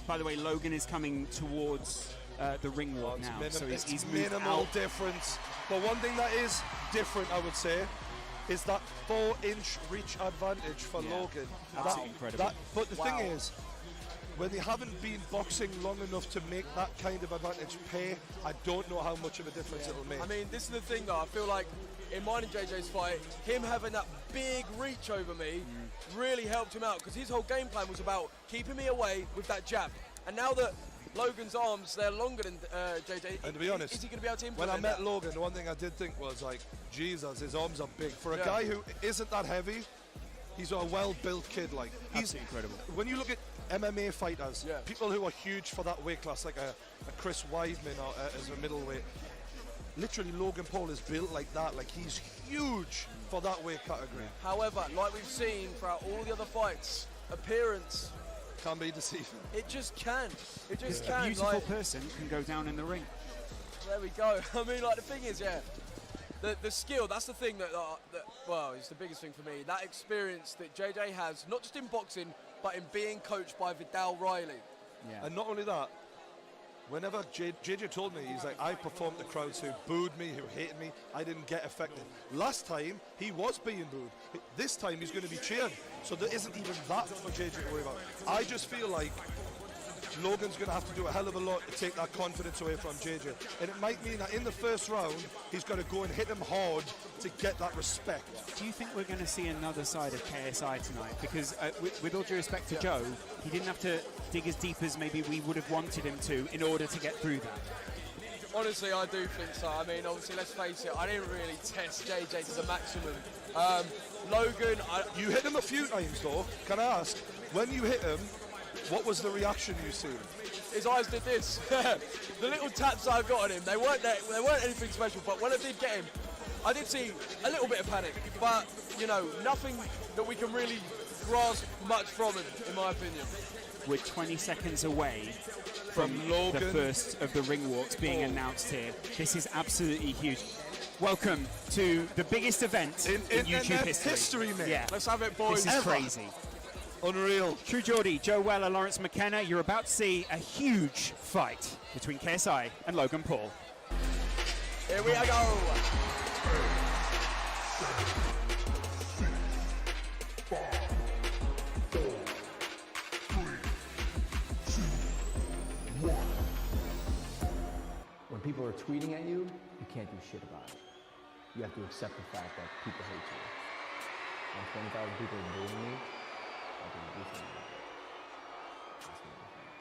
By the way, Logan is coming towards the ring walk now, so he's moved minimal out. difference. But one thing that is different, I would say, is that 4-inch reach advantage for Logan. Absolutely incredible. But the thing is, when they haven't been boxing long enough to make that kind of advantage pay, I don't know how much of a difference it'll make. I mean, this is the thing though, I feel like in mine and JJ's fight, him having that big reach over me really helped him out, because his whole game plan was about keeping me away with that jab. And now that Logan's arms, they're longer than JJ, and to be honest, is he going to be able to when implement I met that? Logan, the one thing I did think was, like, Jesus, his arms are big. For a guy who isn't that heavy, he's a well-built kid. Like, he's incredible. When you look at MMA fighters, people who are huge for that weight class, like a Chris Weidman or as a middleweight, literally Logan Paul is built like that. Like, he's huge for that weight category. However, like we've seen throughout all the other fights, appearance can be deceiving. It just can. It just can. A beautiful like, person can go down in the ring. There we go. I mean, like, the thing is, the skill, that's the thing that well, it's the biggest thing for me. That experience that JJ has, not just in boxing, but in being coached by Vidal Riley. And not only that, whenever JJ told me, he's like, I performed the crowds who booed me, who hated me, I didn't get affected. Last time, he was being booed. This time, he's going to be cheered. So there isn't even that for JJ to worry about. I just feel like Logan's going to have to do a hell of a lot to take that confidence away from JJ. And it might mean that in the first round, he's got to go and hit him hard to get that respect. Do you think we're going to see another side of KSI tonight? Because with all due respect to Joe, he didn't have to dig as deep as maybe we would have wanted him to in order to get through that. Honestly, I do think so. I mean, obviously, let's face it, I didn't really test JJ to the maximum. Logan, you hit him a few times though. Can I ask, when you hit him, what was the reaction you seen? His eyes did this. The little taps I got on him, they weren't anything special, but when I did get him, I did see a little bit of panic, but, you know, nothing that we can really grasp much from him, in my opinion. We're 20 seconds away from Logan. the first of the ring walks being announced here. This is absolutely huge. Welcome to the biggest event in YouTube history. Mate. Yeah. Let's have it, boys. This is crazy. Unreal. True Geordie, Joe Weller, Lawrence McKenna, you're about to see a huge fight between KSI and Logan Paul. Here we go. When people are tweeting at you, you can't do shit about it. You have to accept the fact that people hate you. When 20,000 people are booing me, I can do something about it. That's the only thing.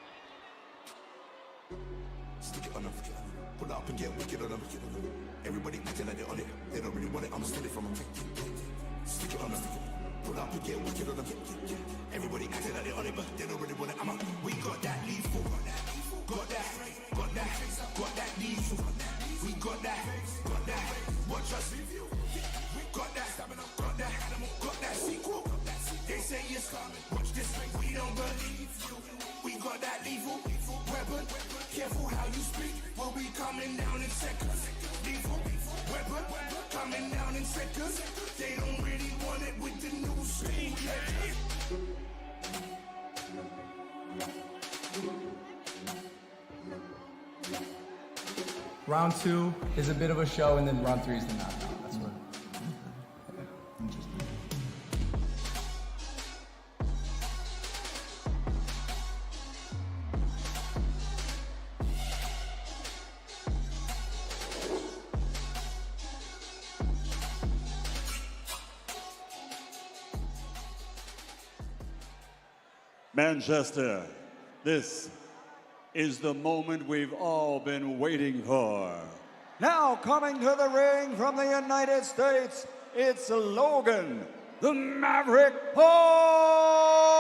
Stick it on them. Pull up and get wicked on them. Everybody acting like they're on it. They don't really want it, I'ma steal it from them. Stick it on them. Pull up and get wicked on them. Everybody acting like they're on it, but they don't really want it. We got that lethal. Got that lethal. We got that. Watch us review. Got that sequel. They say it's coming. Watch this, we don't believe you. We got that lethal weapon. Careful how you speak. We'll be coming down in seconds. Lethal weapon coming down in seconds. They don't really want it with the new speed. Round 2 is a bit of a show, and then round 3 is the knockout. That's what. Manchester, this is the moment we've all been waiting for. Now coming to the ring from the United States, it's Logan, the Maverick Paul!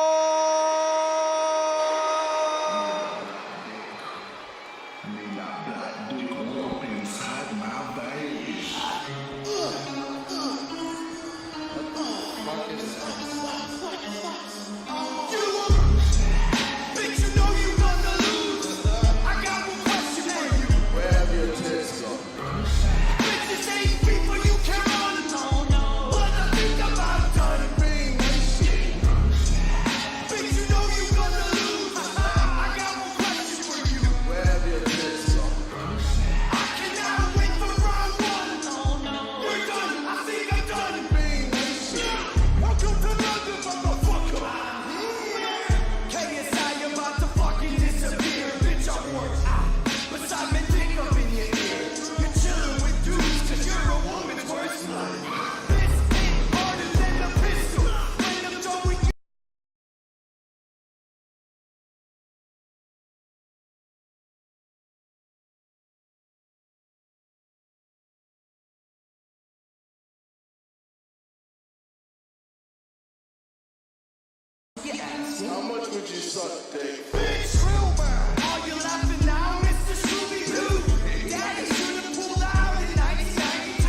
How much would you suck, dick? Are you laughing now, Mr. Scooby-Doo? Daddy should have pulled out in 1992.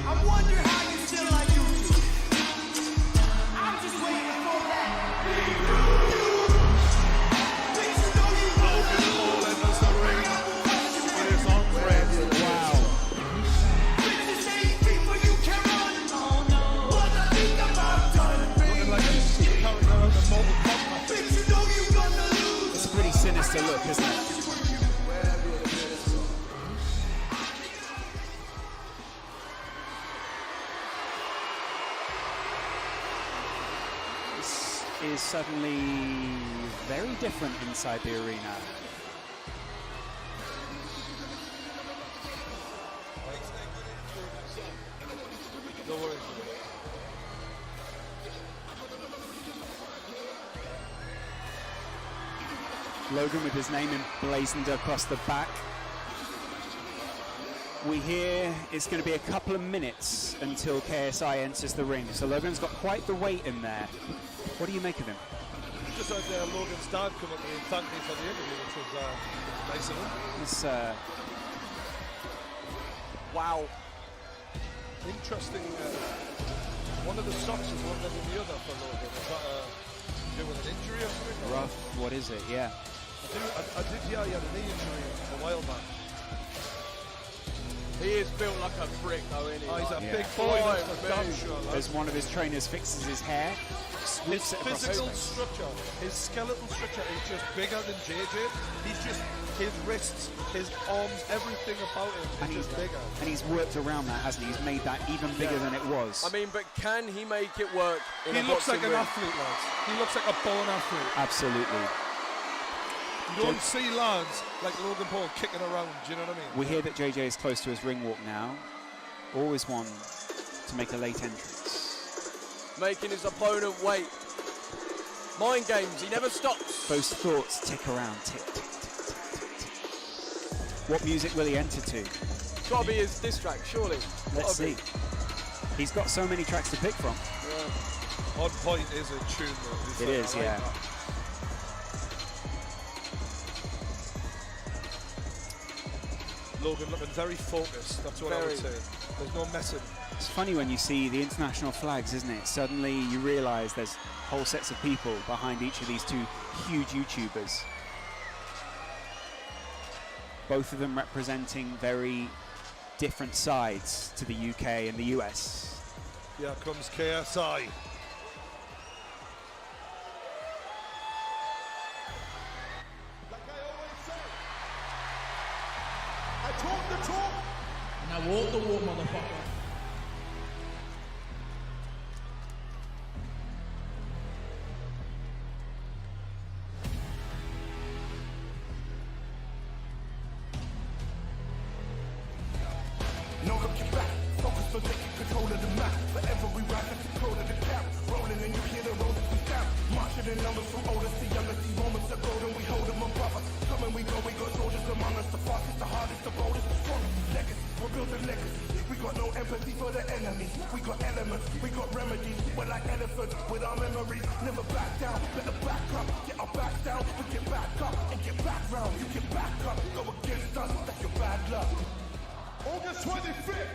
I wonder how you still like YouTube. I'm just waiting for that. Bitch, you know you Logan Paul enters the ring with his own friend. Wow. bitches hate people you can run. What I think about done. Looking like he's carrying around the Mortal Kombat. Bitch, you know you gonna lose. It's a pretty sinister look, isn't it? This is suddenly very different inside the arena. No worries. Logan with his name emblazoned across the back. We hear it's going to be a couple of minutes until KSI enters the ring. So Logan's got quite the weight in there. What do you make of him? Just had Logan's dad come up to me and thank me for the interview, which was nice of him. It's, Wow. Interesting. One of the socks is longer than the other for Logan. Is that to do with an injury or something? rough. What is it? Yeah. I did hear he had a knee injury a while back. He is built like a brick, though, isn't he? Oh, he's a Yeah. big boy, Oh, that's for damn sure. lad. As one of his trainers fixes his hair, His swoops it across his physical face. structure, his skeletal structure is just bigger than JJ. He's just, his wrists, his arms, everything about him And is just bigger. And he's worked around that, hasn't he? He's made that even bigger than it was. I mean, but can he make it work in He a looks like boxing an ring? athlete, lads. He looks like a born athlete. Absolutely. You don't see lads like Logan Paul kicking around, do you know what I mean? We hear that JJ is close to his ring walk now. Always one to make a late entrance. Making his opponent wait. Mind games, he never stops. Those thoughts tick around, tick, tick, tick, tick, tick, tick. What music will he enter to? It's got to be his diss track, surely. Let's Gotta be. see. He's got so many tracks to pick from. On Point is a tune though. It is, yeah. Logan looking very focused, that's what I would say. There's no messing. It's funny when you see the international flags, isn't it? Suddenly you realise there's whole sets of people behind each of these two huge YouTubers. Both of them representing very different sides to the UK and the US. Here comes KSI. I talk the talk. Now walk the walk, motherfucker. No looking back. Focus on taking control of the map. Forever we rise and control of the gap. Rolling and you hear the roses we sound. Marching in numbers from oldest to youngest. These moments are golden. We hold them on brother. Come and we go. We got soldiers among us. The fastest, the hardest, the boldest, the strongest. Legacy. We're building legacy. We got no empathy for the enemy. We got elements. We got remedies. We're like elephants with our memories. Never back down. Better back up. Get our backs down. We get back up and get back round. You get back up. Go against us. That's your bad luck. August 25th.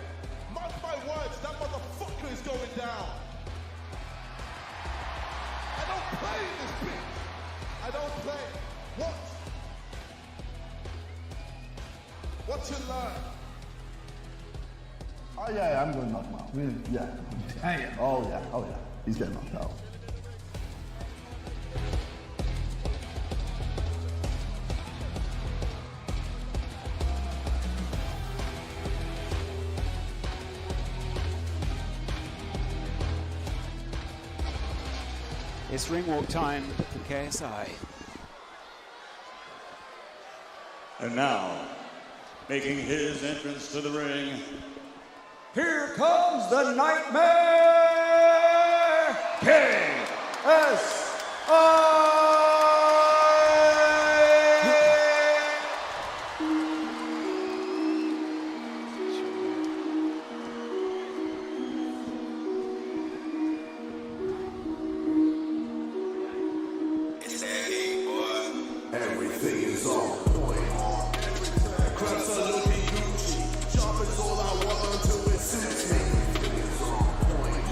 Mark my words, that motherfucker is going down. I don't play in this bitch. I don't play. What? What you learn? Oh yeah, I'm going to knock him out. Really? Yeah. Damn. Oh yeah. He's getting knocked out. It's ring walk time for KSI. And now, making his entrance to the ring, here comes the Nightmare KSI! is on point. Crabs are looking Gucci. Sharp is all I want until it suits me. Everything is on point.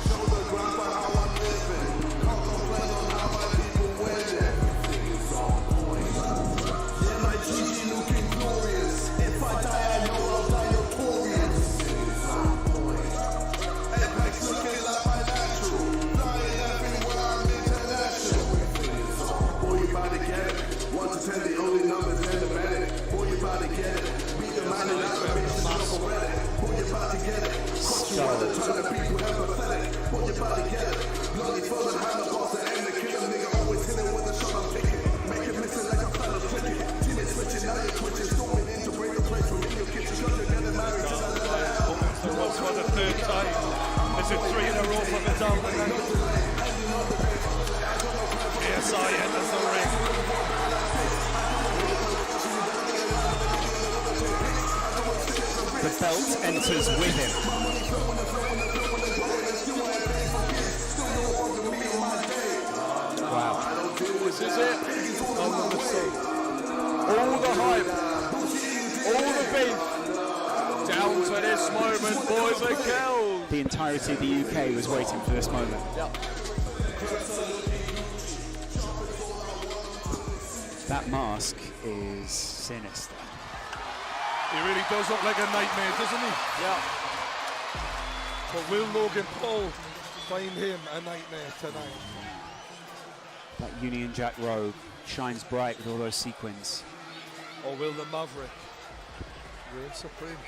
Show the ground for how I'm living. Can't complain on how my people win. Everything is on point. Yeah, my GG looking glorious. If I die, I know I'll die notorious. Everything is on point. Apex looking like my natural. Flying everywhere, I'm international. Everything is on point. Boy, you about to get it. 1 to 10, the only numbers in the medic. Boy, you about to get it. Beat the man in out, bitch, it's not for Reddit. Boy, you about to get it. Crush you at the time, the people empathetic. Boy, you about to get it. Bloody for the hand, the boss, and aim the killer. Nigga always hitting with a shot, I'm picking. Make it missing like a fellow clicking. Team is switching, now you're twitching. Storming in to break the place from in your kitchen. Cause you're getting married to the leather. For the third time. Is it 3 in a row for the down? KSI enters the ring. The belt enters with him. Wow. This is it. All the hype, all the beef, down to this moment, boys and girls. The entirety of the UK was waiting for this moment. Yep. That mask is sinister. He really does look like a nightmare, doesn't he? Yeah. But will Logan Paul find him a nightmare tonight? That Union Jack robe shines bright with all those sequins. Or will the Maverick reign supreme?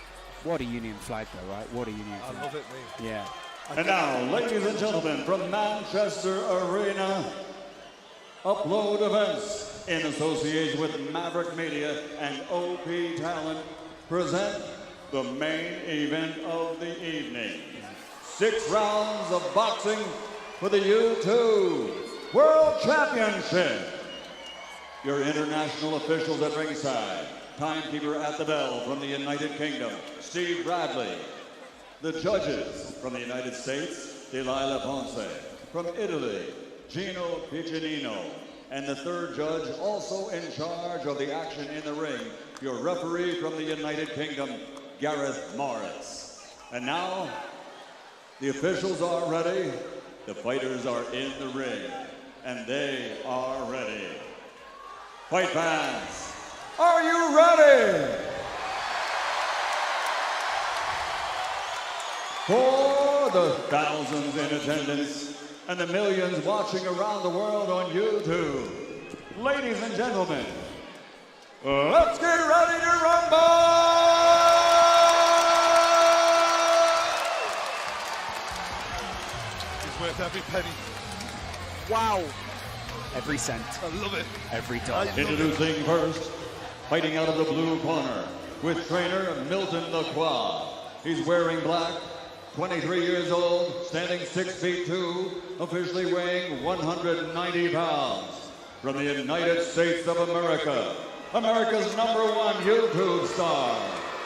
What a Union flag though, right? What a Union flag. I love it, mate. Yeah. And now, ladies and gentlemen, from Manchester Arena, Upload Events, in association with Maverick Media and OP Talent, present the main event of the evening. 6 rounds of boxing for the U2 World Championship. Your international officials at ringside. Timekeeper at the bell from the United Kingdom, Steve Bradley. The judges from the United States, Delilah Ponce. From Italy, Gino Piccinino. And the third judge, also in charge of the action in the ring, your referee from the United Kingdom, Gareth Morris. And now, the officials are ready, the fighters are in the ring, and they are ready. Fight fans, are you ready? For the thousands in attendance and the millions watching around the world on YouTube, ladies and gentlemen, let's get ready to rumble! He's worth every penny. Wow. Every cent. I love it. Every dollar. Introducing first, fighting out of the blue corner, with trainer Milton Lacroix. He's wearing black, 23 years old, standing 6'2", officially weighing 190 pounds. From the United States of America, America's #1 YouTube star,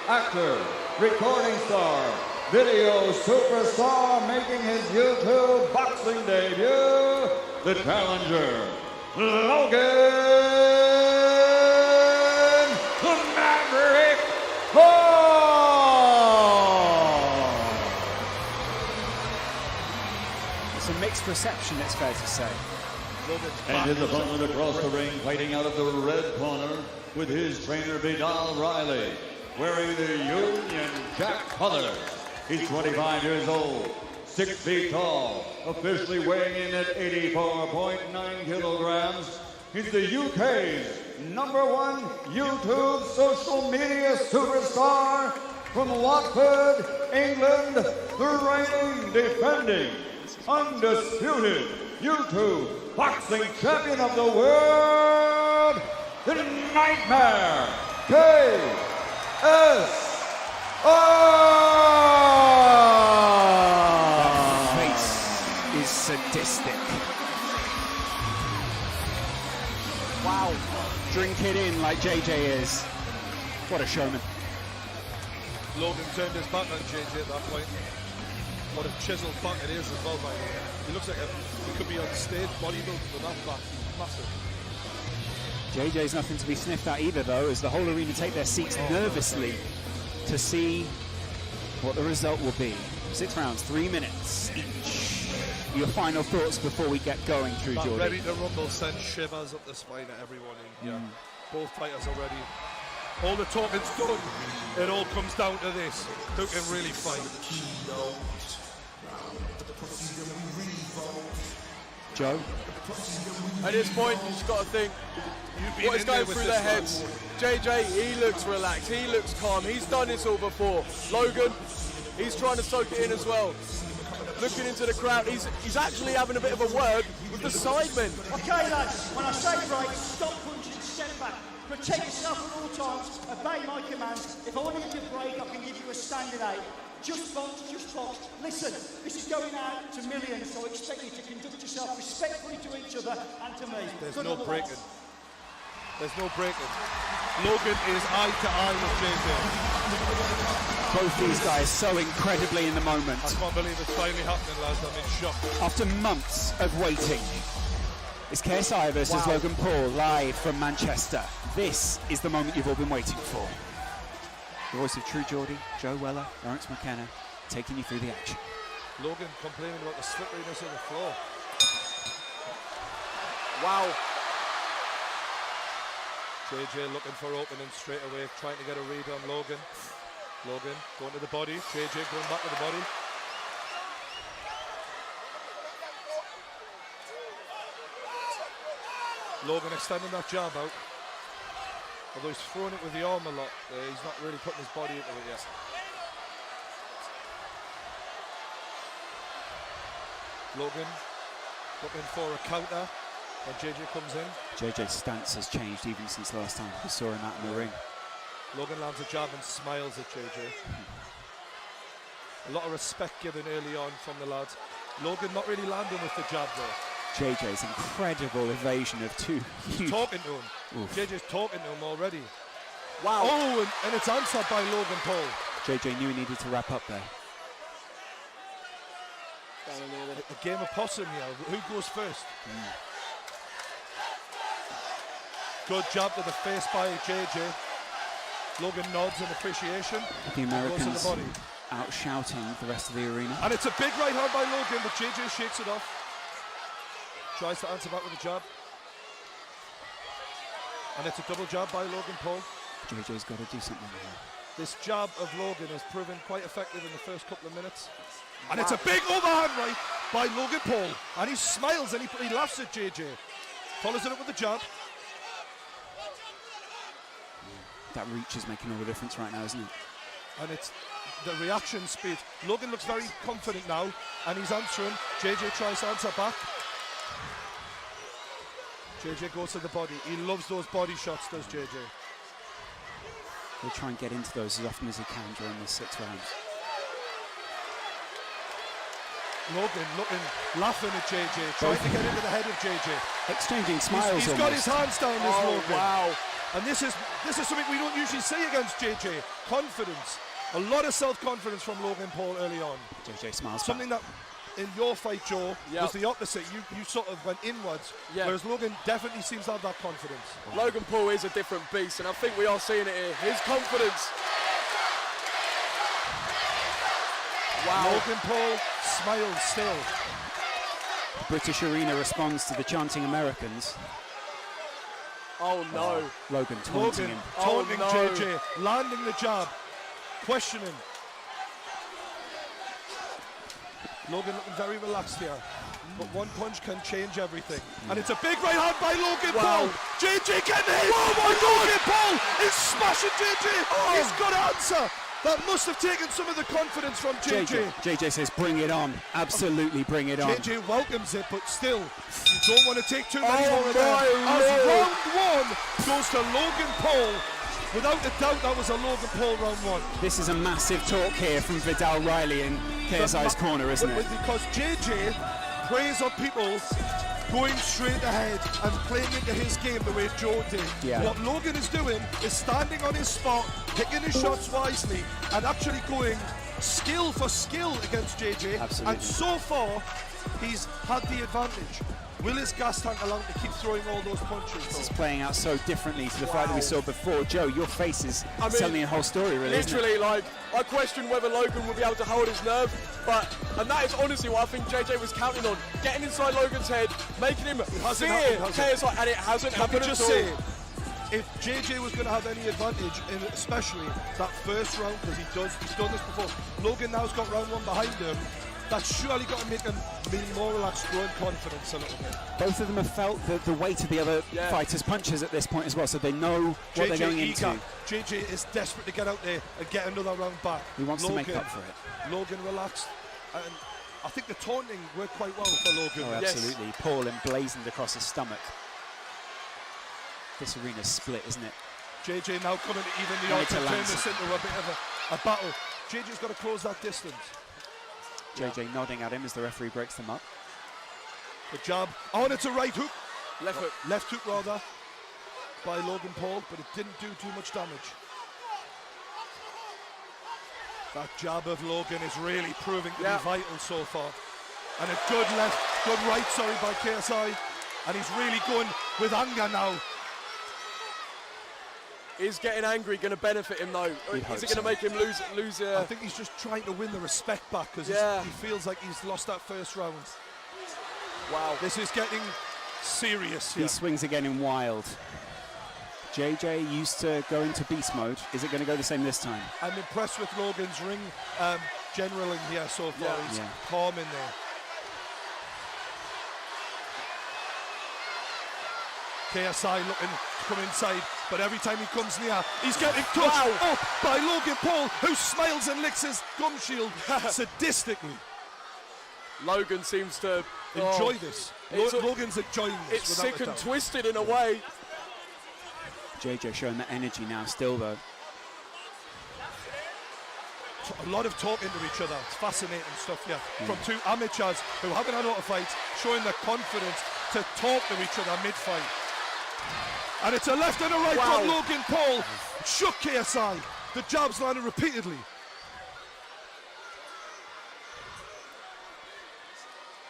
actor, recording star, video superstar, making his YouTube boxing debut, the challenger, Logan the Maverick Paul! It's a mixed reception, it's fair to say. And his opponent across the ring, fighting out of the red corner with his trainer Vidal Riley, wearing the Union Jack colors. He's 25 years old, 6 feet tall, officially weighing in at 84.9 kilograms. He's the UK's #1 YouTube social media superstar from Watford, England, the reigning, defending, undisputed YouTube boxing champion of the world, the Nightmare KSI. Face is sadistic. Wow. Drink it in like JJ is. What a showman. Logan turned his back on JJ at that point. What a chiseled back it is as well, by the way. He looks like he could be on stage bodybuilding with that back. Massive. JJ's nothing to be sniffed at either, though, as the whole arena take their seats nervously to see what the result will be. 6 rounds, 3 minutes each. Your final thoughts before we get going through, That Jordan? ready to rumble sends shivers up the spine of everyone in here. Both fighters are ready. All the talking's done. It all comes down to this. Who can really fight? Joe? At this point, you just got to think what is going through their heads. JJ, he looks relaxed, he looks calm, he's done this all before. Logan, he's trying to soak it in as well. Looking into the crowd, he's actually having a bit of a word with the sidemen. Okay, lads, when I say break, stop punching, step back. Protect yourself at all times, obey my commands. If I want to give you a break, I can give you a standing 8. Just box, just box. Listen, this is going out to millions, so I expect you to conduct yourself respectfully to each other and to me. There's Good no luck, breaking. lads. There's no breaking. Logan is eye to eye with JJ. Both these guys so incredibly in the moment. I can't believe it's finally happening, lads. I'm in shock. After months of waiting, it's KSI versus Logan Paul live from Manchester. This is the moment you've all been waiting for. The voice of True Geordie, Joe Weller, Lawrence McKenna, taking you through the action. Logan complaining about the slipperiness of the floor. Wow. JJ looking for opening straight away, trying to get a read on Logan. Logan going to the body, JJ going back to the body. Logan extending that jab out. Although he's throwing it with the arm a lot, he's not really putting his body into it yet. Logan looking for a counter when JJ comes in. JJ's stance has changed even since last time we saw him out in the ring. Logan lands a jab and smiles at JJ. A lot of respect given early on from the lads. Logan not really landing with the jab though. JJ's incredible evasion of two huge... Talking to him. Oof. JJ's talking to him already. Wow. Oh, and it's answered by Logan Paul. JJ knew he needed to wrap up there. A game of possum here. Who goes first? Good jab to the face by JJ. Logan nods in appreciation. The Americans goes to the body. out shouting the rest of the arena. And it's a big right hand by Logan, but JJ shakes it off. Tries to answer back with a jab. And it's a double jab by Logan Paul. JJ's got to do something here. This jab of Logan has proven quite effective in the first couple of minutes. And it's a big overhand right by Logan Paul. And he smiles and he laughs at JJ. Follows it up with the jab. That reach is making all the difference right now, isn't it? And it's the reaction speed. Logan looks very confident now, and he's answering. JJ tries to answer back. JJ goes to the body. He loves those body shots, does JJ. He'll try and get into those as often as he can during the 6 rounds. Logan looking, laughing at JJ, trying to get into the head of JJ. Exchanging smiles. He's got his hands down this Logan. Wow. And this is something we don't usually see against JJ. Confidence. A lot of self-confidence from Logan Paul early on. JJ smiles. Something that in your fight, Joe, Yep. was the opposite. You sort of went inwards, Yeah. whereas Logan definitely seems to have that confidence. Logan Paul is a different beast, and I think we are seeing it here. His confidence. Wow. Logan Paul smiles still. The British arena responds to the chanting Americans. Oh no. Logan taunting Logan him. taunting Oh, no. JJ, landing the jab, questioning. Logan looking very relaxed here, but one punch can change everything. And it's a big right hand by Logan Wow. Paul. JJ getting hit. Oh my God! Logan Paul is smashing JJ. He's got to answer. That must have taken some of the confidence from JJ. JJ says, bring it on. Absolutely bring it on. JJ welcomes it, but still, you don't want to take too many Oh more of that. my As Lord. round 1 goes to Logan Paul. Without a doubt, that was a Logan Paul round 1. This is a massive talk here from Vidal Riley in KSI's corner, isn't it? Because JJ preys on people going straight ahead and playing into his game the way Joe did. Yeah. What Logan is doing is standing on his spot, picking his shots wisely, and actually going skill for skill against JJ. Absolutely. And so far, he's had the advantage. Will his gas tank allow him to keep throwing all those punches? This is though? playing out so differently to the fight that we saw before. Joe, your face is I mean, telling me a whole story, really. isn't it? Literally, like, I question whether Logan will be able to hold his nerve, and that is honestly what I think JJ was counting on. Getting inside Logan's head, making him hasn't fear happened, has it? KSI, and it hasn't Can we happened just at all. say, if JJ was going to have any advantage in especially that first round, because he's done this before, Logan now's got round one behind him, that's surely got to make him be more relaxed, grow in confidence a little bit. Both of them have felt the weight of the other fighters' punches at this point as well, so they know what they're going into. JJ is desperate to get out there and get another round back. He wants to make up for it. Logan relaxed, and I think the taunting worked quite well for Logan. Oh, absolutely. Paul emblazoned across his stomach. This arena's split, isn't it? JJ now coming to even the Ready odds to and turn land this into a bit of a battle. JJ's got to close that distance. JJ nodding at him as the referee breaks them up. The jab. Oh, and it's a right hook. Left hook. Left hook, rather, by Logan Paul, but it didn't do too much damage. That jab of Logan is really proving to be vital so far. And a good right, by KSI. And he's really going with anger now. Is getting angry going to benefit him though? Is it going to make him lose? I think he's just trying to win the respect back because he feels like he's lost that first round. Wow. This is getting serious here. He swings again in wild. JJ used to go into beast mode. Is it going to go the same this time? I'm impressed with Logan's ring generaling here so far. He's calm in there. KSI looking to come inside, but every time he comes near, he's getting touched up by Logan Paul, who smiles and licks his gum shield sadistically. Logan seems to enjoy this. Logan's enjoying this. It's sick and twisted in a way. JJ showing that energy now still though. A lot of talking to each other. It's fascinating stuff here. From two amateurs who haven't had a lot of fights, showing the confidence to talk to each other mid-fight. And it's a left and a right from Logan Paul. Shook KSI. The jabs landed repeatedly.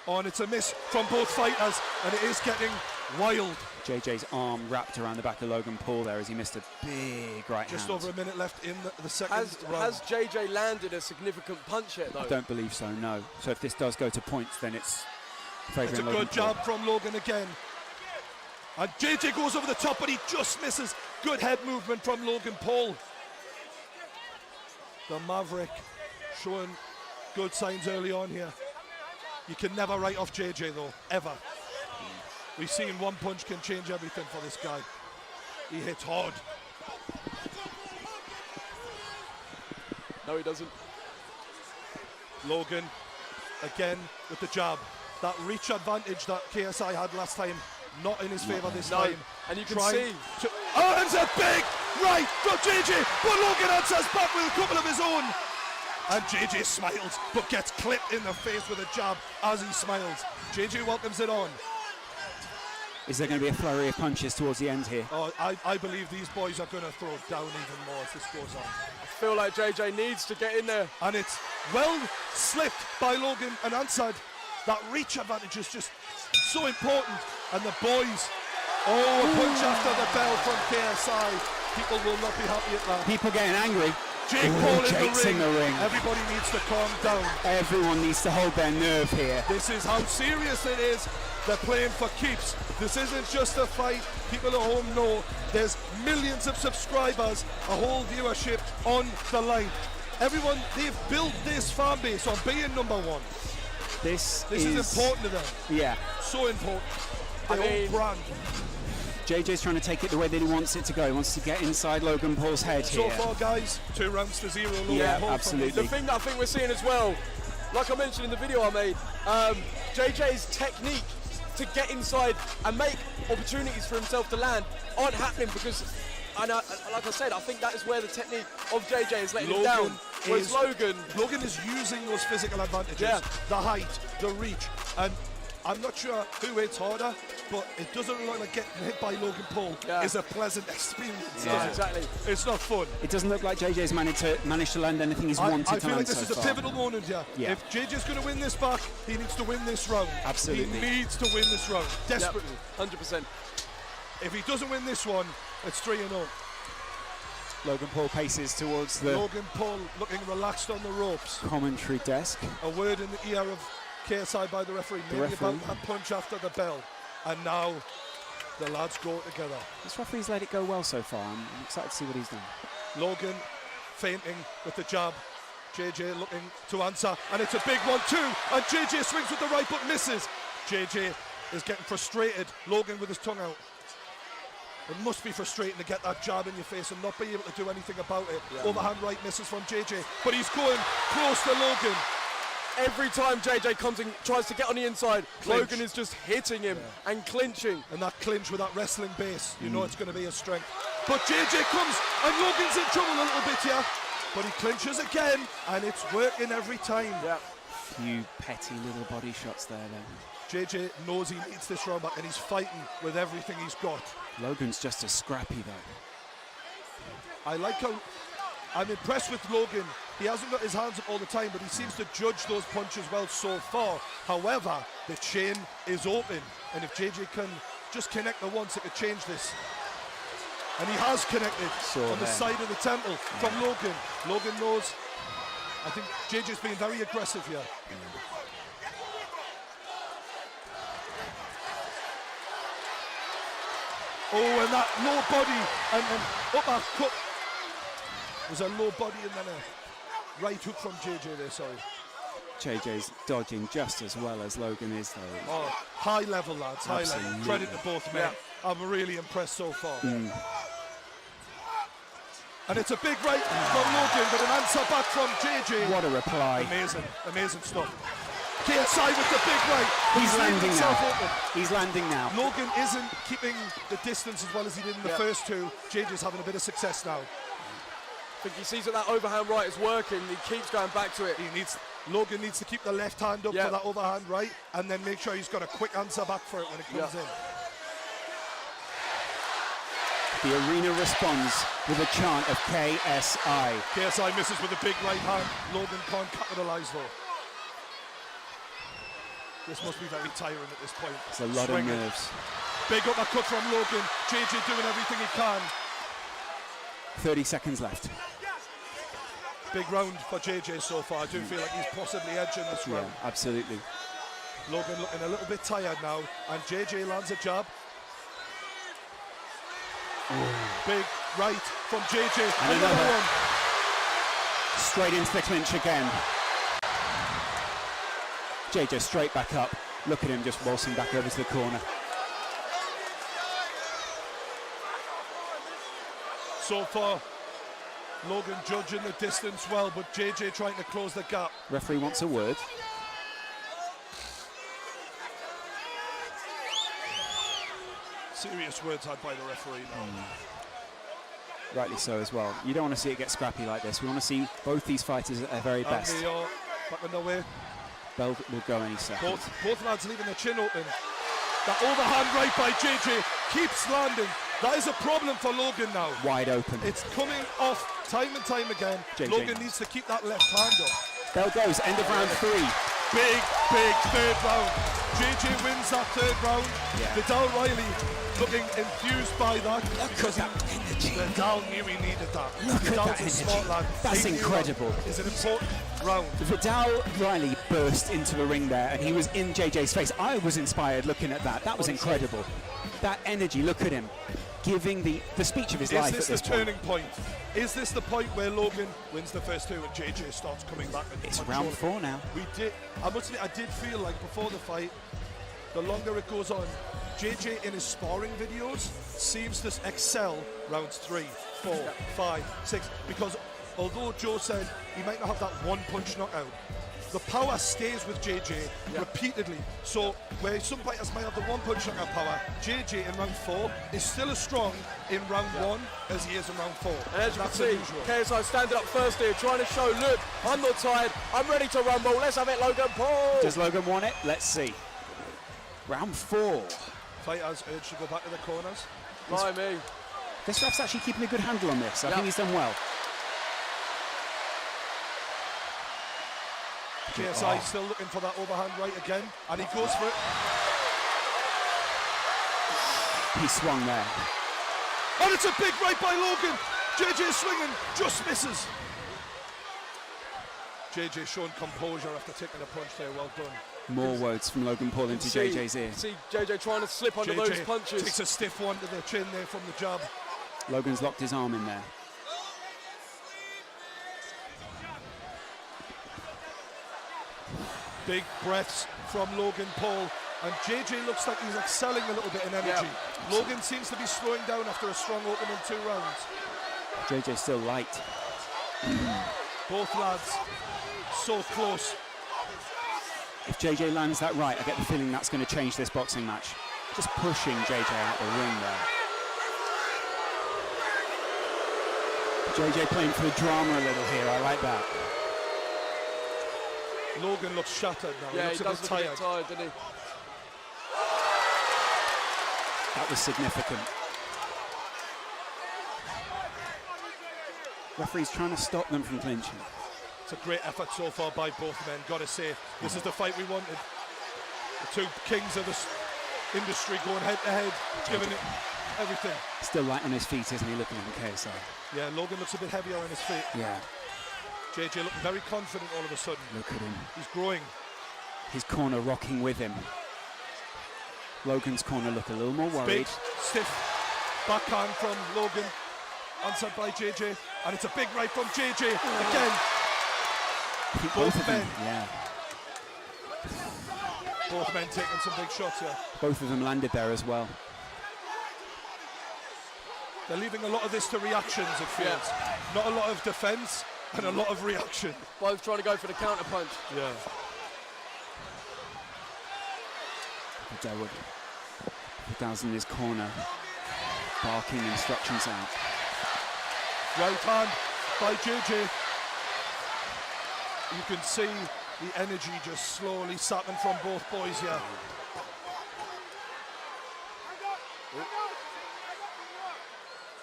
Oh, and it's a miss from both fighters, and it is getting wild. JJ's arm wrapped around the back of Logan Paul there as he missed a big right hand. Just over a minute left in the second round. Has JJ landed a significant punch yet though? I don't believe so, no. So if this does go to points, then it's favouring It's a Logan good Paul. jab from Logan again. And JJ goes over the top, but he just misses. Good head movement from Logan Paul. The Maverick showing good signs early on here. You can never write off JJ though, ever. We've seen one punch can change everything for this guy. He hits hard. No, he doesn't. Logan, again with the jab. That reach advantage that KSI had last time, not in his favour this time. And you can see. Oh, and it's a big right from JJ, but Logan answers back with a couple of his own. And JJ smiles, but gets clipped in the face with a jab as he smiles. JJ welcomes it on. Is there going to be a flurry of punches towards the end here? Oh, I believe these boys are going to throw down even more as this goes on. I feel like JJ needs to get in there. And it's well slipped by Logan and answered. That reach advantage is just so important. And the boys, a punch after the bell from KSI. People will not be happy at that. People getting angry. Jake Paul Jake's in the ring. Everybody needs to calm down. Everyone needs to hold their nerve here. This is how serious it is. They're playing for keeps. This isn't just a fight. People at home know there's millions of subscribers, a whole viewership on the line. Everyone, they've built this fan base on being number one. This is important to them. Yeah. So important. I Their mean, own brand. JJ's trying to take it the way that he wants it to go. He wants to get inside Logan Paul's head So here. far, guys, 2 rounds to 0. Logan Yeah, Paul absolutely. The thing that I think we're seeing as well, like I mentioned in the video I made, JJ's technique to get inside and make opportunities for himself to land aren't happening because, like I said, I think that is where the technique of JJ is letting him down. Whereas Logan is using those physical advantages, the height, the reach, and I'm not sure who hits harder, but it doesn't look like getting hit by Logan Paul is a pleasant experience. Yeah, exactly. It's not fun. It doesn't look like JJ's managed to land anything he's wanted to I feel land like this so is a far. pivotal moment here. Yeah. If JJ's going to win this back, he needs to win this round. Absolutely. He needs to win this round, desperately. 100%. If he doesn't win this one, it's 3-0. Logan Paul paces towards the Logan Paul looking relaxed on the ropes. commentary desk. A word in the ear of KSI by the referee, maybe about that punch after the bell. And now the lads go together. This referee's let it go well so far. I'm excited to see what he's done. Logan feinting with the jab. JJ looking to answer, and it's a big 1-2, and JJ swings with the right but misses. JJ is getting frustrated. Logan with his tongue out. It must be frustrating to get that jab in your face and not be able to do anything about it. Overhand right misses from JJ, but he's going close to Logan. Every time JJ comes and tries to get on the inside, Clinch. Logan is just hitting him and clinching. And that clinch with that wrestling base, you know it's going to be a strength. But JJ comes, and Logan's in trouble a little bit here. But he clinches again, and it's working every time. Yeah. Few petty little body shots there then. JJ knows he needs this round back, and he's fighting with everything he's got. Logan's just as scrappy though. I like how I'm impressed with Logan. He hasn't got his hands up all the time, but he seems to judge those punches well so far. However, the chain is open, and if JJ can just connect the once, it could change this. And he has connected on the side of the temple from Logan. Logan knows. I think JJ's been very aggressive here. Oh, and that low body and uppercut. There's a low body and then a right hook from JJ there, sorry. JJ's dodging just as well as Logan is though. Oh, high level, lads, high level. Absolutely. Credit to both men. I'm really impressed so far. And it's a big right from Logan, but an answer back from JJ. What a reply. Amazing, amazing stuff. KSI with the big right. He's landing himself now. open. He's landing now. Logan isn't keeping the distance as well as he did in the first two. JJ's having a bit of success now. I think he sees that overhand right is working. He keeps going back to it. Logan needs to keep the left hand up for that overhand right, and then make sure he's got a quick answer back for it when it comes in. The arena responds with a chant of KSI. KSI misses with a big right hand. Logan can't capitalise though. This must be very tiring at this point. It's a lot of nerves. Big uppercut from Logan. JJ doing everything he can. 30 seconds left. Big round for JJ so far. I do feel like he's possibly edging this round. Absolutely. Logan looking a little bit tired now, and JJ lands a jab. Big right from JJ. And another one. Straight into the clinch again. JJ straight back up. Look at him just waltzing back over to the corner. So far, Logan judging the distance well, but JJ trying to close the gap. Referee wants a word. Serious words had by the referee now. Rightly so as well. You don't want to see it get scrappy like this. We want to see both these fighters at their very best. And they are back on their way. Bell will go any second. Both lads leaving their chin open. That overhand right by JJ keeps landing. That is a problem for Logan now. Wide open. It's coming off time and time again. JJ. Logan needs to keep that left hand up. Bell goes, end of round 3. Big third round. JJ wins that third round. Vidal Riley looking enthused by that. Look at that energy. Vidal knew he needed that. Look Vidal's at that a energy. smart lad. That's He knew incredible. that is an important round. Vidal Riley burst into the ring there and he was in JJ's face. I was inspired looking at that. That was incredible. That energy, look at him. Giving the speech of his life at this Is this the turning point? Is this the point where Logan wins the first two and JJ starts coming back? It's round 4 now. I must admit, I did feel like before the fight, the longer it goes on, JJ in his sparring videos seems to excel rounds 3, 4, 5, 6, because although Joe said he might not have that one punch knockout, the power stays with JJ repeatedly. So where some fighters might have the one punch knockout power, JJ in round 4 is still as strong in round 1 as he is in round 4. And as you That's can see, unusual. KSI standing up first here, trying to show, look, I'm not tired, I'm ready to rumble, let's have it, Logan Paul. Does Logan want it? Let's see. Round 4. Fighters urged to go back to the corners. By me. This ref's actually keeping a good handle on this. I think he's done well. KSI still looking for that overhand right again, and he goes for it. He swung there. And it's a big right by Logan. JJ swinging, just misses. JJ showing composure after taking a punch there, well done. More words from Logan Paul into JJ's ear. See JJ trying to slip under those punches. Takes a stiff one to the chin there from the jab. Logan's locked his arm in there. Big breaths from Logan Paul, and JJ looks like he's excelling a little bit in energy. Logan seems to be slowing down after a strong opening 2 rounds. JJ's still light. Both lads so close. If JJ lands that right, I get the feeling that's going to change this boxing match. Just pushing JJ out the ring there. JJ playing for the drama a little here, I like that. Logan looks shattered now. Yeah, he looks he does a bit look a tired. bit tired, doesn't he? That was significant. Referee's trying to stop them from clinching. It's a great effort so far by both men, gotta say. This is the fight we wanted. The 2 kings of this industry going head to head, giving it everything. Still light on his feet, isn't he, looking at KSI? Yeah, Logan looks a bit heavier on his feet. Yeah. JJ looking very confident all of a sudden. Look at him. He's growing. His corner rocking with him. Logan's corner look a little more worried. Big, stiff backhand from Logan, answered by JJ, and it's a big right from JJ again. I think Both of them, men. yeah. Both men taking some big shots here. Both of them landed there as well. They're leaving a lot of this to reactions, it feels. Not a lot of defense and a lot of reaction. Both trying to go for the counter punch. Yeah. Dawood. Vidal's in his corner, barking instructions out. Right hand by JJ. You can see the energy just slowly sapping from both boys here.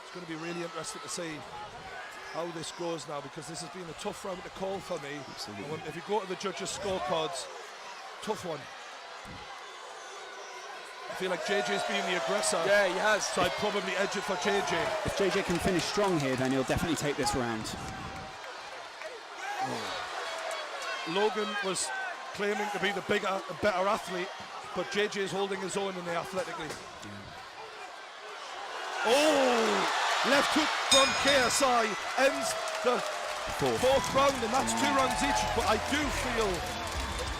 It's going to be really interesting to see how this goes now, because this has been a tough round to call for me. Absolutely. If you go to the judges' scorecards, tough one. I feel like JJ's being the aggressor. Yeah, he has. So I'd probably edge it for JJ. If JJ can finish strong here, then he'll definitely take this round. Logan was claiming to be the bigger and better athlete, but JJ is holding his own in there athletically. Oh! Left hook from KSI ends the fourth round, and that's 2 rounds each. But I do feel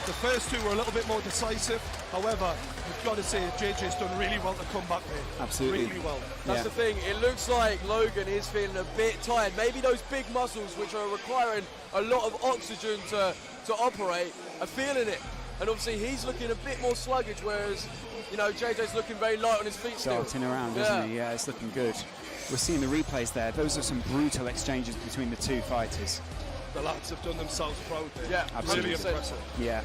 the first 2 were a little bit more decisive. However, you've got to say JJ's done really well to come back there. Absolutely. Really well. That's the thing. It looks like Logan is feeling a bit tired. Maybe those big muscles, which are requiring a lot of oxygen to operate, are feeling it. And obviously he's looking a bit more sluggish, whereas, you know, JJ's looking very light on his feet still. Darting around, isn't he? Yeah, it's looking good. We're seeing the replays there. Those are some brutal exchanges between the 2 fighters. The lads have done themselves proud there. Yeah, really 100%. impressive. Yeah.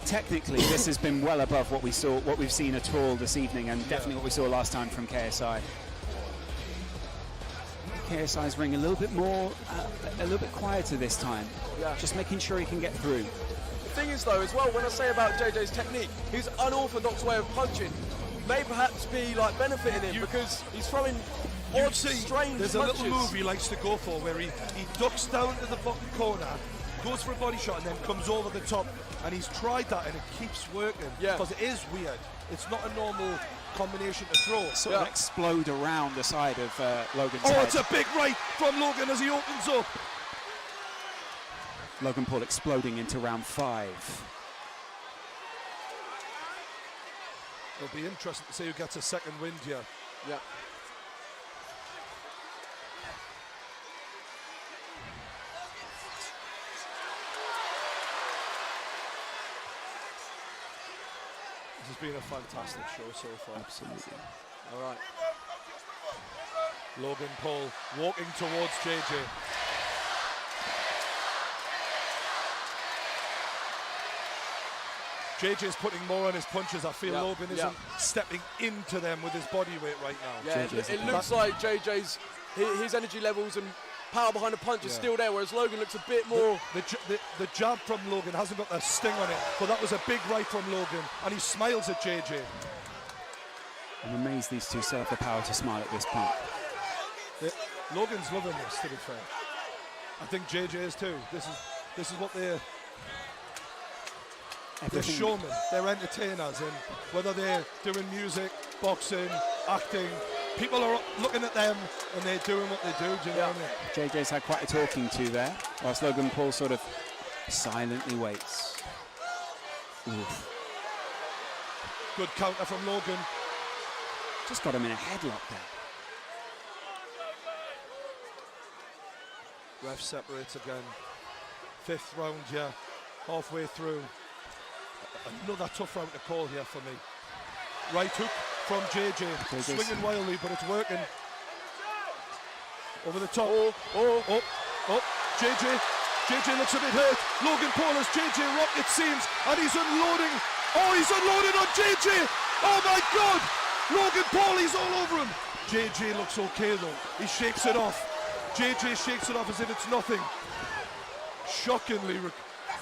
Technically, this has been well above what we've seen at all this evening, and definitely what we saw last time from KSI. KSI's ring a little bit more, a little bit quieter this time. Yeah. Just making sure he can get through. The thing is, though, as well, when I say about JJ's technique, his unorthodox way of punching may perhaps be like benefiting him, because he's throwing odd, strange there's punches. a little move he likes to go for where he ducks down to the bottom corner, goes for a body shot, and then comes over the top. And he's tried that, and it keeps working. Yeah. Because it is weird. It's not a normal combination to throw. Sort of explode around the side of Logan's Oh, head. it's a big right from Logan as he opens up. Logan Paul exploding into round 5. It'll be interesting to see who gets a second wind here. Yeah. This has been a fantastic show so far. Absolutely. All right. Logan Paul walking towards JJ. JJ's putting more on his punches. I feel Logan isn't stepping into them with his body weight right now. Yeah, it looks like JJ's his energy levels and power behind the punch is still there, whereas Logan looks a bit more. The jab from Logan hasn't got that sting on it, but that was a big right from Logan, and he smiles at JJ. I'm amazed these two still have the power to smile at this point. Logan's loving this, to be fair. I think JJ is too. This is what they're showmen, they're entertainers, and whether they're doing music, boxing, acting, people are looking at them and they're doing what they do. Do you know what I mean? JJ's had quite a talking to there, whilst Logan Paul sort of silently waits. Oof. Good counter from Logan. Just got him in a headlock there. Ref separates again. 5th round, halfway through. Another tough round to call here for me. Right hook from JJ, swinging wildly, but it's working. Over the top. JJ looks a bit hurt. Logan Paul has JJ rocked, it seems, and he's unloading. Oh, he's unloading on JJ. Oh my God! Logan Paul, he's all over him. JJ looks okay though. He shakes it off. JJ shakes it off as if it's nothing. Shockingly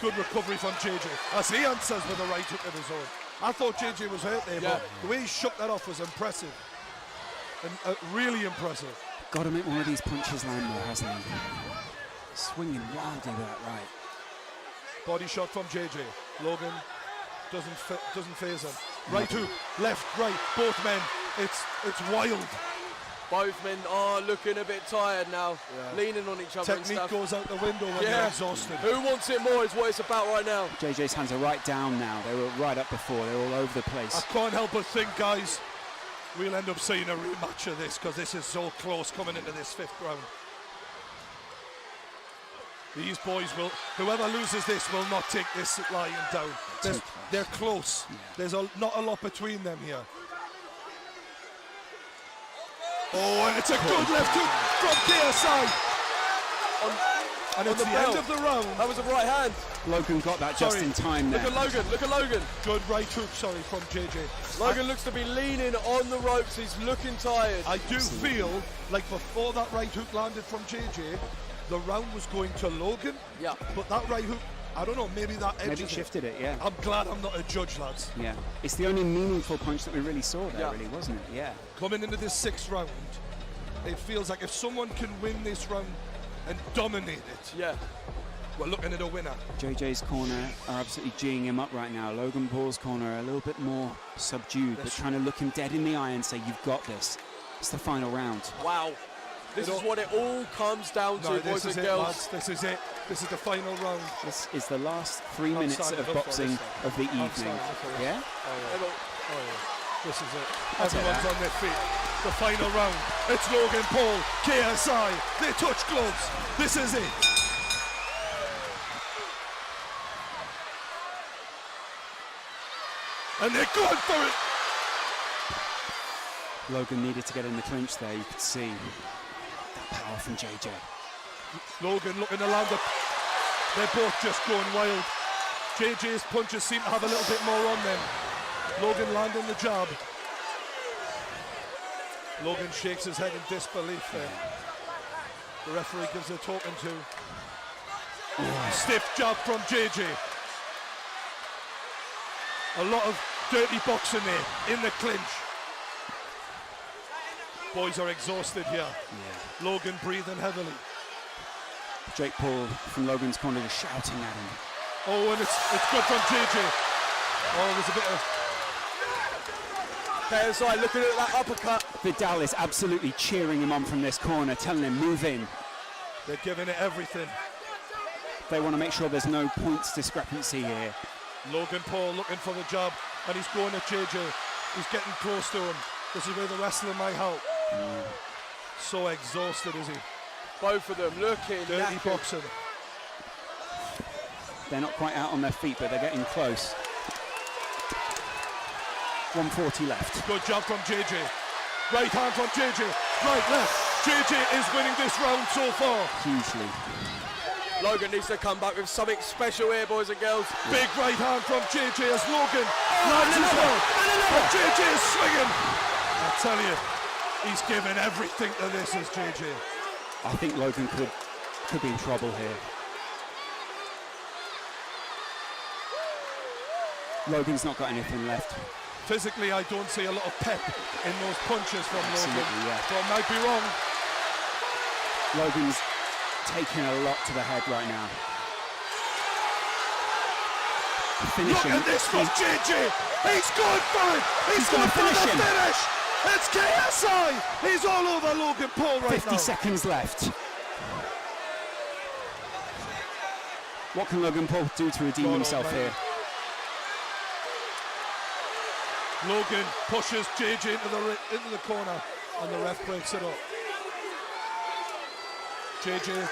good recovery from JJ as he answers with a right hook of his own. I thought JJ was hurt there, but the way he shook that off was impressive. And really impressive. Got to make one of these punches land though, hasn't he? Swinging wildly with that right. Body shot from JJ. Logan doesn't phase him. Right hook, left, right, both men. It's wild. Both men are looking a bit tired now, leaning on each other. Technique and stuff. goes out the window when they're exhausted. Who wants it more is what it's about right now. JJ's hands are right down now. They were right up before. They're all over the place. I can't help but think, guys, we'll end up seeing a rematch of this because this is so close coming into this 5th round. These boys will, whoever loses this will not take this lying down. They're close. Yeah. There's not a lot between them here. Oh, and it's a good left hook from KSI. And it's the end of the round. That was a right hand. Logan got that just in time there. Look at Logan. Good right hook, from JJ. Logan looks to be leaning on the ropes. He's looking tired. I do feel like before that right hook landed from JJ, the round was going to Logan. Yeah. But that right hook, I don't know, maybe that edge maybe shifted it, yeah. I'm glad I'm not a judge, lads. Yeah. It's the only meaningful punch that we really saw there, really, wasn't it? Yeah. Coming into this 6th round, it feels like if someone can win this round and dominate it, we're looking at a winner. JJ's corner are absolutely geeing him up right now. Logan Paul's corner are a little bit more subdued, but trying to look him dead in the eye and say, you've got this. It's the final round. Wow. This is what it all comes down to, boys and girls. Lads. This is it. This is the final round. This is the last 3 minutes of boxing of the evening. Yeah? Oh, yeah. This is it. Everyone's on their feet. The final round. It's Logan Paul, KSI. They touch gloves. This is it. And they're going for it. Logan needed to get in the clinch there, you could see that power from JJ. Logan looking to land up. They're both just going wild. JJ's punches seem to have a little bit more on them. Logan landing the jab. Logan shakes his head in disbelief then. The referee gives a talking to. Stiff jab from JJ. A lot of dirty boxing there in the clinch. Boys are exhausted here. Yeah. Logan breathing heavily. Jake Paul from Logan's corner is shouting at him. Oh, and it's good from JJ. Oh, there's a bit of... KSI looking at that uppercut. Vidal is absolutely cheering him on from this corner, telling him, move in. They're giving it everything. They want to make sure there's no points discrepancy here. Logan Paul looking for the jab, and he's going at JJ. He's getting close to him. This is where the wrestling might help. So exhausted is he. Both of them looking dirty boxing. They're not quite out on their feet, but they're getting close. 140 left. Good job from JJ. Right hand from JJ. Right, left. JJ is winning this round so far. Hugely. Logan needs to come back with something special here, boys and girls. Big right hand from JJ as Logan lands as well. And JJ is swinging. I tell you, he's giving everything to this as JJ. I think Logan could be in trouble here. Logan's not got anything left. Physically, I don't see a lot of pep in those punches from Logan. Yeah. So I might be wrong. Logan's taking a lot to the head right now. Finishing. Look at this from JJ. He's going for it. He's going for the finish. It's KSI. He's all over Logan Paul right 50 now. seconds left. What can Logan Paul do to redeem himself here? Logan pushes JJ into the corner, and the ref breaks it up. JJ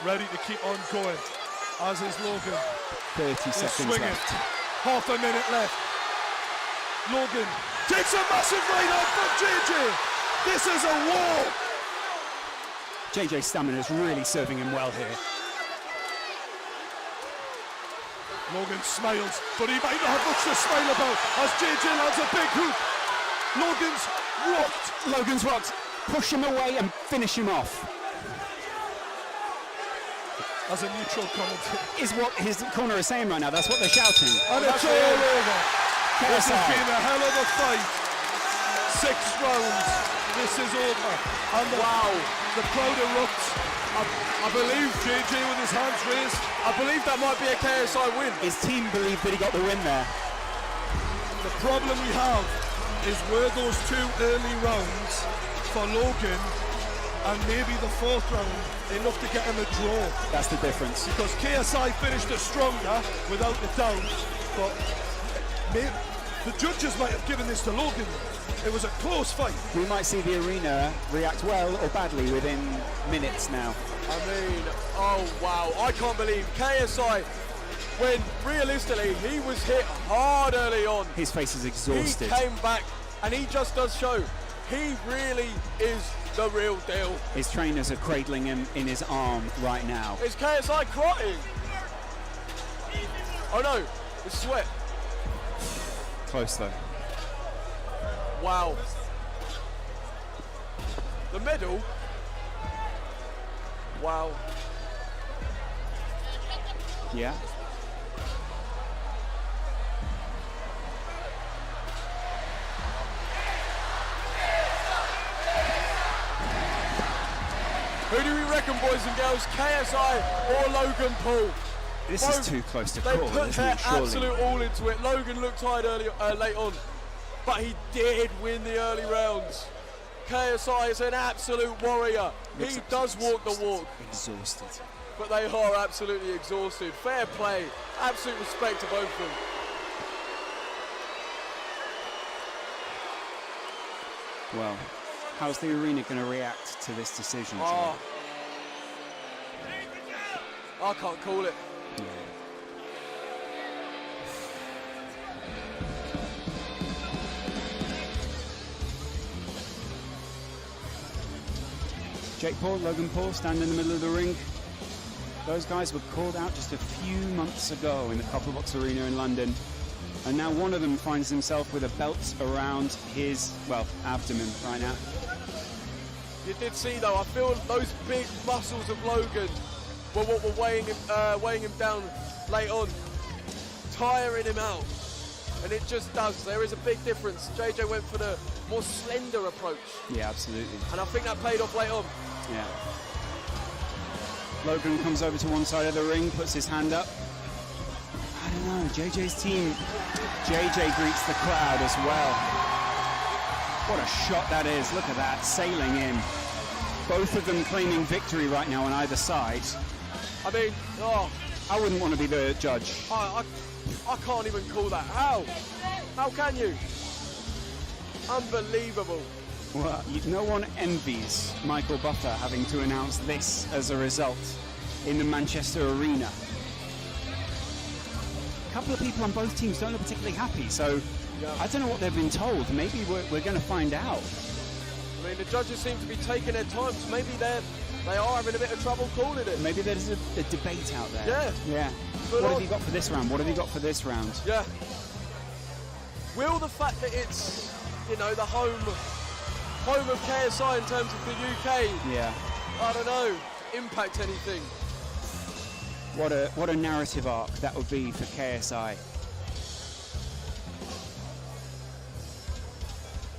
ready to keep on going, as is Logan. 30 seconds left. Half a minute left. Logan takes a massive right hand from JJ. This is a war. JJ's stamina is really serving him well here. Logan smiles, but he might not have much to smile about as JJ lands a big hook. Logan's rocked. Push him away and finish him off. As a neutral commentator. Is what his corner is saying right now. That's what they're shouting. And it's all over. This has KSI. been a hell of a fight. 6 rounds. This is over. And the crowd erupts. I believe JJ with his hands raised. I believe that might be a KSI win. His team believed that he got the win there. The problem we have is were those 2 early rounds for Logan and maybe the 4th round enough to get him a draw. That's the difference. Because KSI finished it stronger, without a doubt, but the judges might have given this to Logan. It was a close fight. We might see the arena react well or badly within minutes now. I mean, oh wow, I can't believe KSI, when realistically he was hit hard early on. His face is exhausted. He came back and he just does show he really is the real deal. His trainers are cradling him in his arm right now. Is KSI crying? Oh no, it's sweat. Close though. Wow. The medal. Wow. Yeah. Who do we reckon, boys and girls? KSI or Logan Paul? This Both, is too close to they call, put isn't their it? Surely. absolute all into it. Logan looked tired late on, but he did win the early rounds. KSI is an absolute warrior. He does walk the walk. Exhausted. But they are absolutely exhausted. Fair play. Absolute respect to both of them. Well, how's the arena going to react to this decision, Joe? Oh. I can't call it. Yeah. Jake Paul, Logan Paul stand in the middle of the ring. Those guys were called out just a few months ago in the Copperbox Arena in London. And now one of them finds himself with a belt around his, well, abdomen right now. You did see though, I feel those big muscles of Logan were what were weighing him down late on, tiring him out. And it just does. There is a big difference. JJ went for the more slender approach. Yeah, absolutely. And I think that paid off late on. Yeah. Logan comes over to one side of the ring, puts his hand up. I don't know, JJ's team. JJ greets the crowd as well. What a shot that is. Look at that, sailing in. Both of them claiming victory right now on either side. I mean, I wouldn't want to be the judge. I can't even call that. How? How can you? Unbelievable. Well, no one envies Michael Buffer having to announce this as a result in the Manchester Arena. A couple of people on both teams don't look particularly happy, so I don't know what they've been told. Maybe we're going to find out. I mean, the judges seem to be taking their time, so maybe they are having a bit of trouble calling it. Maybe there's a debate out there. Yeah. Yeah. Full What on. have you got for this round? What have you got for this round? Yeah. Will the fact that it's, you know, the home of KSI in terms of the UK, Yeah. I don't know, impact anything? What a narrative arc that would be for KSI.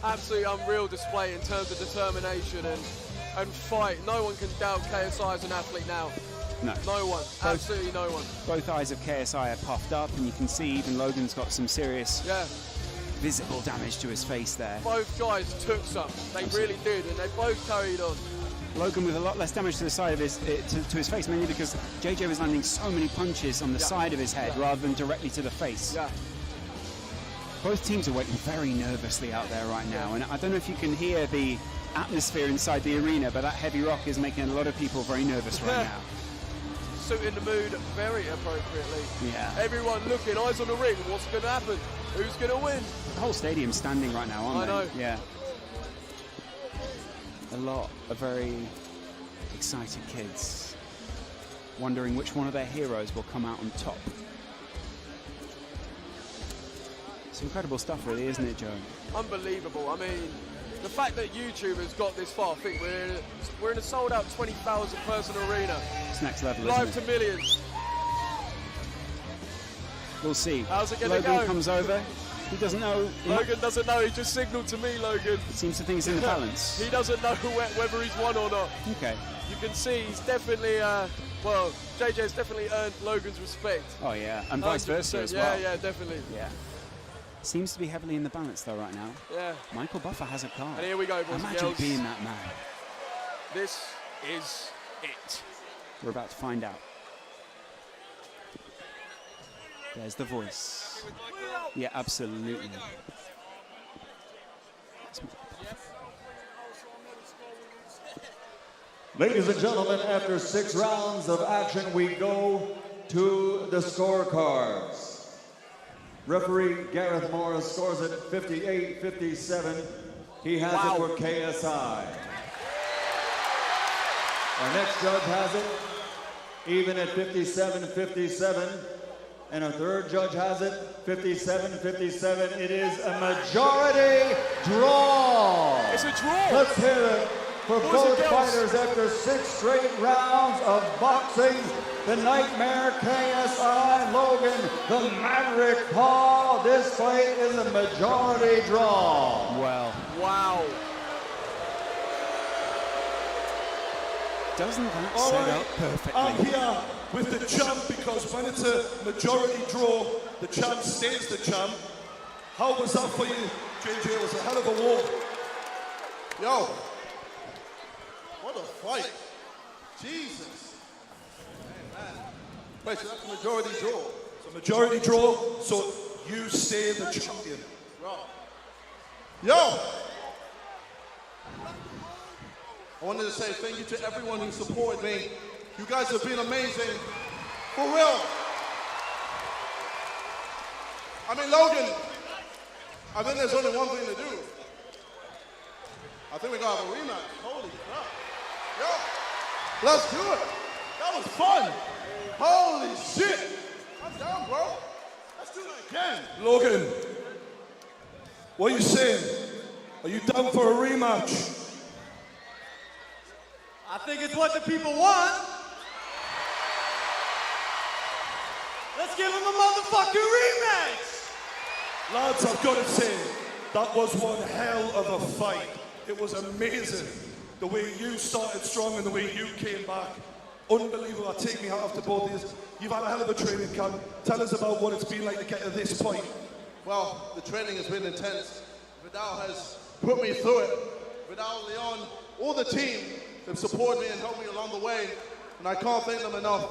Absolutely unreal display in terms of determination and fight. No one can doubt KSI as an athlete now. No. No one. Absolutely no one. Both eyes of KSI are puffed up, and you can see even Logan's got some serious Yeah. visible damage to his face there. Both guys took some. They really did, and they both carried on. Logan with a lot less damage to the side of his to his face, mainly because JJ was landing so many punches on the side of his head rather than directly to the face. Yeah. Both teams are waiting very nervously out there right now, and I don't know if you can hear the atmosphere inside the arena, but that heavy rock is making a lot of people very nervous right now. Suiting the mood very appropriately. Yeah. Everyone looking, eyes on the ring. What's going to happen? Who's going to win? The whole stadium's standing right now, aren't I they? know. Yeah. A lot of very excited kids wondering which one of their heroes will come out on top. It's incredible stuff, really, isn't it, Joe? Unbelievable. I mean, the fact that YouTube has got this far, I think we're in a sold-out 20,000 person arena. It's next level, Live isn't to it? millions. We'll see. How's it gonna Logan go? comes over. He doesn't know. Logan doesn't know. He just signalled to me, Logan. Seems to think he's in the balance. He doesn't know whether he's won or not. Okay. You can see he's definitely, well, JJ's definitely earned Logan's respect. Oh, yeah. And vice versa 100%. as well. Yeah, definitely. Yeah. Seems to be heavily in the balance, though, right now. Yeah. Michael Buffer has a card. And here we go, boys and Imagine girls. being that man. This is it. We're about to find out. There's the voice. Yeah, absolutely. Ladies and gentlemen, after 6 rounds of action, we go to the scorecards. Referee Gareth Morris scores it 58-57. He has it for KSI. Our next judge has it even at 57-57. And our third judge has it 57-57. It is a majority draw. It's a draw. Let's hear it for Boys both and girls. fighters after 6 straight rounds of boxing. The Nightmare KSI Logan, the Maverick Paul. This fight is a majority draw. Well, Wow. doesn't that All set right. up perfectly? I'm here with the champ because when it's a majority draw, the champ stays the champ. How was that for you, JJ? It was a hell of a war. Yo, what a fight. Jesus. Wait, so that's a majority draw. It's a majority draw, so you stay the champion. Yo! I wanted to say thank you to everyone who supported me. You guys have been amazing. For real. I mean, Logan, I think there's only one thing to do. I think we gotta have a rematch. Holy crap. Yo, let's do it. That was fun. Holy shit. I'm down, bro. Let's do it again. Logan, what are you saying? Are you down for a rematch? I think it's what the people want. Let's give them a motherfucking rematch. Lads, I've got to say, that was one hell of a fight. It was amazing. The way you started strong and the way you came back. Unbelievable. I take me hat off to both of you. You've had a hell of a training camp. Tell us about what it's been like to get to this point. Well, the training has been intense. Vidal has put me through it. Vidal, Leon, all the team have supported me and helped me along the way. And I can't thank them enough.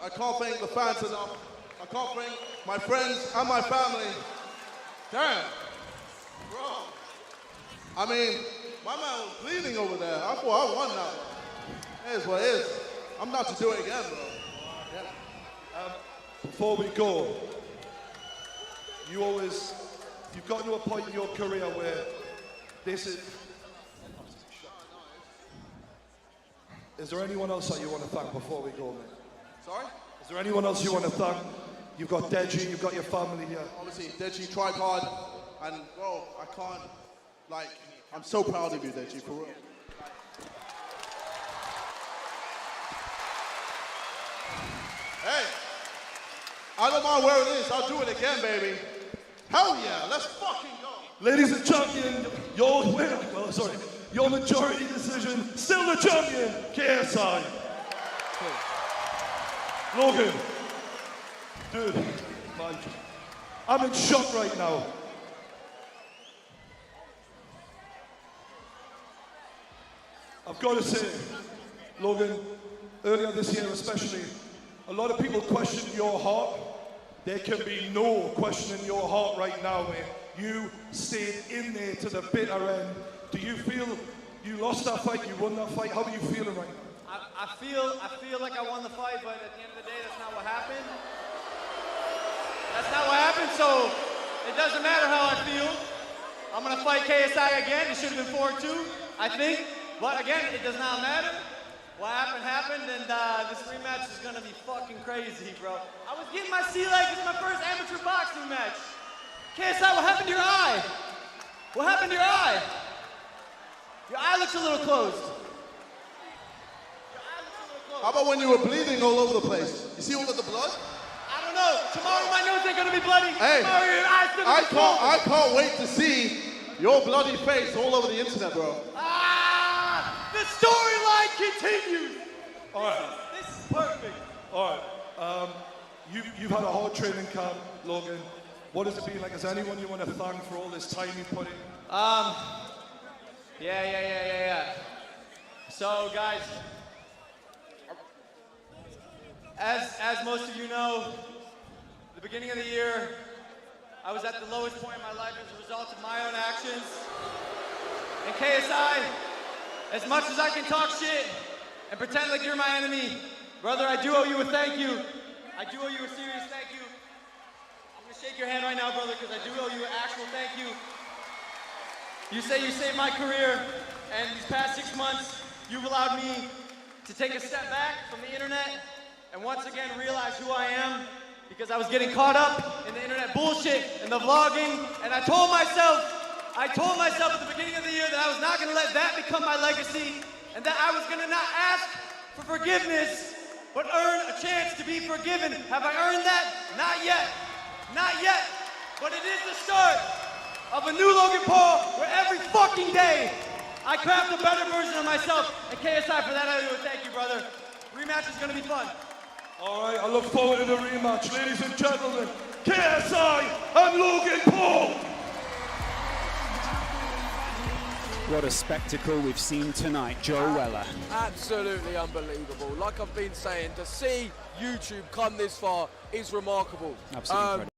I can't thank the fans enough. I can't thank my friends and my family. Damn. Bro. I mean, my man was bleeding over there. I thought I won that one. It is what it is. I'm about to do it again, bro. Yeah. Before we go, you've gotten to a point in your career where this is, Is there anyone else that you want to thank before we go, mate? Sorry? Is there anyone else you want to thank? You've got Deji, you've got your family here. Obviously, Deji tried hard, and bro, I can't, like, I'm so proud of you, Deji, for real. Hey, I don't mind where it is, I'll do it again, baby. Hell yeah, let's fucking go. Ladies and champion, your winner, well, sorry, your majority decision, still the champion, KSI. Logan, dude, man, I'm in shock right now. I've got to say, Logan, earlier this year especially, a lot of people questioned your heart. There can be no question in your heart right now, mate. You stayed in there to the bitter end. Do you feel you lost that fight, you won that fight? How are you feeling right now? I feel like I won the fight, but at the end of the day, that's not what happened. That's not what happened, so it doesn't matter how I feel. I'm gonna fight KSI again. It should have been 4-2, I think. But again, it does not matter. What happened, and this rematch is gonna be fucking crazy, bro. I was getting my sea legs. This is my first amateur boxing match. KSI, what happened to your eye? What happened to your eye? Your eye looks a little closed. How about when you were bleeding all over the place? You see all of the blood? I don't know. Tomorrow my nose ain't gonna be bloody. Hey, Tomorrow your eye's still gonna be swollen. I can't wait to see your bloody face all over the internet, bro. The storyline continues. All right. This is perfect. All right. You've had a hard training camp, Logan. What has it been like? Is there anyone you want to thank for all this time you put in? Yeah. So, guys, as most of you know, the beginning of the year, I was at the lowest point in my life as a result of my own actions. And KSI, as much as I can talk shit and pretend like you're my enemy, brother, I do owe you a thank you. I do owe you a serious thank you. I'm gonna shake your hand right now, brother, because I do owe you an actual thank you. You say you saved my career, and these past 6 months, you've allowed me to take a step back from the internet and once again realize who I am, because I was getting caught up in the internet bullshit and the vlogging, and I told myself at the beginning of the year that I was not gonna let that become my legacy, and that I was gonna not ask for forgiveness, but earn a chance to be forgiven. Have I earned that? Not yet. Not yet. But it is the start of a new Logan Paul, where every fucking day I craft a better version of myself. And KSI, for that I owe you a thank you, brother. Rematch is gonna be fun. All right, I look forward to the rematch. Ladies and gentlemen, KSI and Logan Paul. What a spectacle we've seen tonight, Joe Weller. Absolutely unbelievable. Like I've been saying, to see YouTube come this far is remarkable. Absolutely incredible.